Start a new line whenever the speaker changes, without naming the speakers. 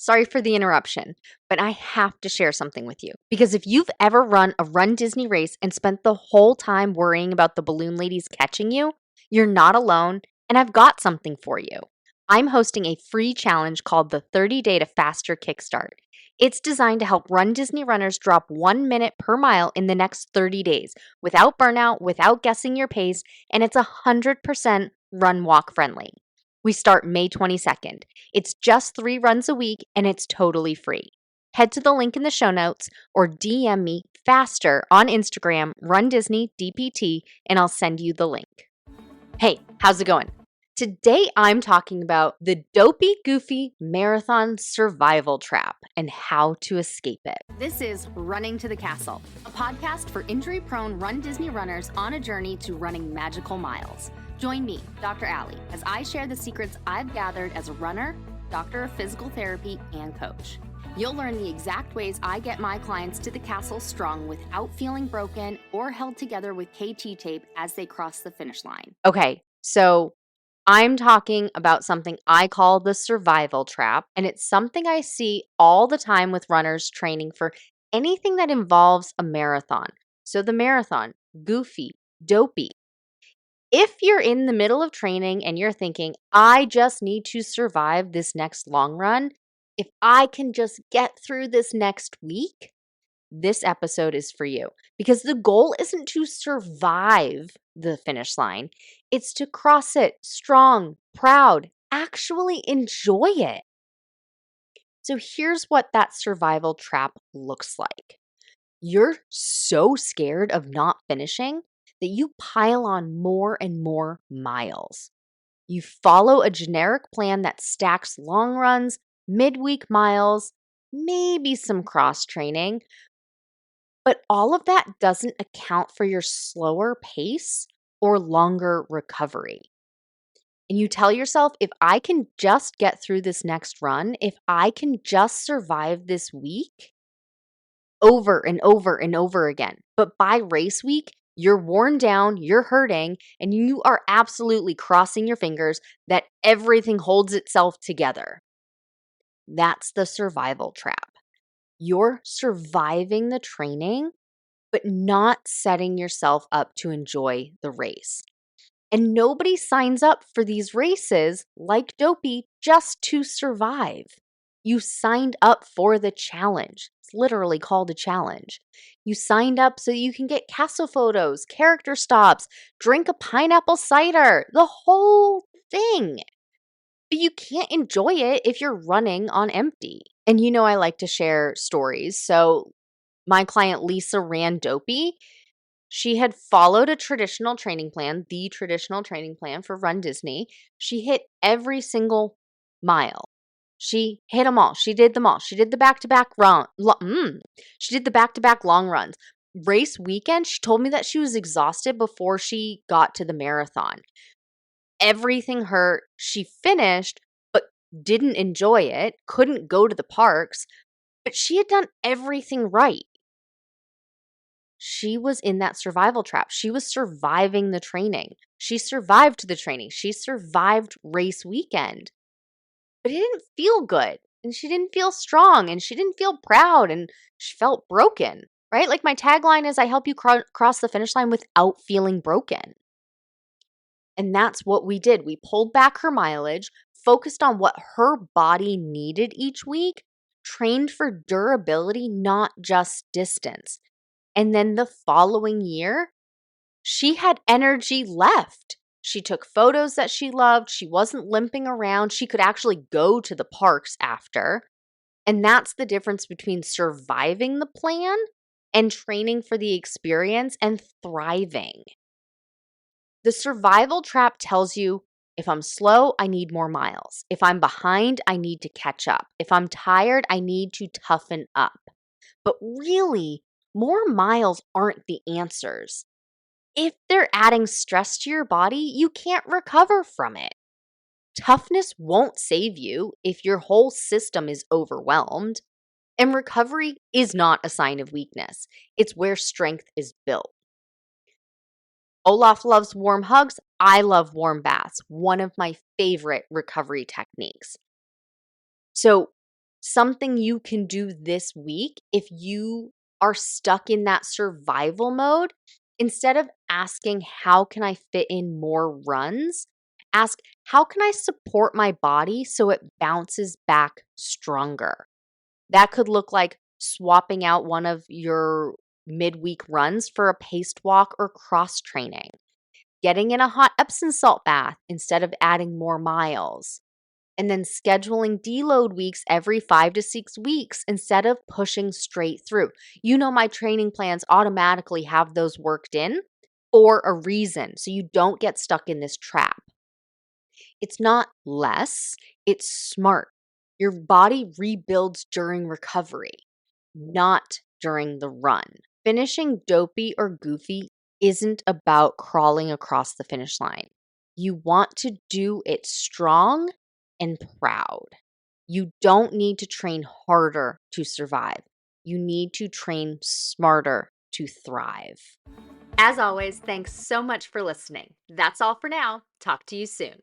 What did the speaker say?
Sorry for the interruption, but I have to share something with you. Because if you've ever run a Run Disney race and spent the whole time worrying about the balloon ladies catching you, you're not alone, and I've got something for you. I'm hosting a free challenge called the 30 Day to Faster Kickstart. It's designed to help Run Disney runners drop 1 minute per mile in the next 30 days without burnout, without guessing your pace, and it's 100% run walk friendly. We start May 22nd. It's just 3 runs a week and it's totally free. Head to the link in the show notes or DM me faster on Instagram, runDisneyDPT, and I'll send you the link. Hey, how's it going? Today I'm talking about the Dopey Goofy Marathon Survival Trap and how to escape it. This is Running to the Castle, a podcast for injury-prone Run Disney runners on a journey to running magical miles. Join me, Dr. Allie, as I share the secrets I've gathered as a runner, doctor of physical therapy, and coach. You'll learn the exact ways I get my clients to the castle strong without feeling broken or held together with KT tape as they cross the finish line. Okay, so I'm talking about something I call the survival trap, and it's something I see all the time with runners training for anything that involves a marathon. So the marathon, Goofy, Dopey. If you're in the middle of training and you're thinking, I just need to survive this next long run, if I can just get through this next week, this episode is for you. Because the goal isn't to survive the finish line, it's to cross it strong, proud, actually enjoy it. So here's what that survival trap looks like. You're so scared of not finishing that you pile on more and more miles. You follow a generic plan that stacks long runs, midweek miles, maybe some cross training, but all of that doesn't account for your slower pace or longer recovery. And you tell yourself, if I can just get through this next run, if I can just survive this week, over and over and over again. But by race week, you're worn down, you're hurting, and you are absolutely crossing your fingers that everything holds itself together. That's the survival trap. You're surviving the training, but not setting yourself up to enjoy the race. And nobody signs up for these races like Dopey just to survive. You signed up for the challenge. It's literally called a challenge. You signed up so you can get castle photos, character stops, drink a pineapple cider, the whole thing. But you can't enjoy it if you're running on empty. And you know I like to share stories. So my client Lisa ran Dopey. She had followed a traditional training plan, the traditional training plan for Run Disney. She hit every single mile. She hit them all. She did them all. She did the back-to-back She did the back-to-back long runs. Race weekend, she told me that she was exhausted before she got to the marathon. Everything hurt. She finished, but didn't enjoy it, couldn't go to the parks, but she had done everything right. She was in that survival trap. She was surviving the training. She survived the training. She survived race weekend. But it didn't feel good. And she didn't feel strong. And she didn't feel proud. And she felt broken, right? Like my tagline is, I help you cross the finish line without feeling broken. And that's what we did. We pulled back her mileage, focused on what her body needed each week, trained for durability, not just distance. And then the following year, she had energy left. She took photos that she loved. She wasn't limping around. She could actually go to the parks after. And that's the difference between surviving the plan and training for the experience and thriving. The survival trap tells you, if I'm slow, I need more miles. If I'm behind, I need to catch up. If I'm tired, I need to toughen up. But really, more miles aren't the answers. If they're adding stress to your body, you can't recover from it. Toughness won't save you if your whole system is overwhelmed. And recovery is not a sign of weakness. It's where strength is built. Olaf loves warm hugs. I love warm baths, one of my favorite recovery techniques. So something you can do this week if you are stuck in that survival mode. Instead of asking, how can I fit in more runs? Ask, how can I support my body so it bounces back stronger? That could look like swapping out one of your midweek runs for a paced walk or cross training, getting in a hot Epsom salt bath instead of adding more miles, and then scheduling deload weeks every 5 to 6 weeks instead of pushing straight through. You know, my training plans automatically have those worked in for a reason, so you don't get stuck in this trap. It's not less, it's smart. Your body rebuilds during recovery, not during the run. Finishing dopey or goofy isn't about crawling across the finish line. You want to do it strong and proud. You don't need to train harder to survive. You need to train smarter to thrive. As always, thanks so much for listening. That's all for now. Talk to you soon.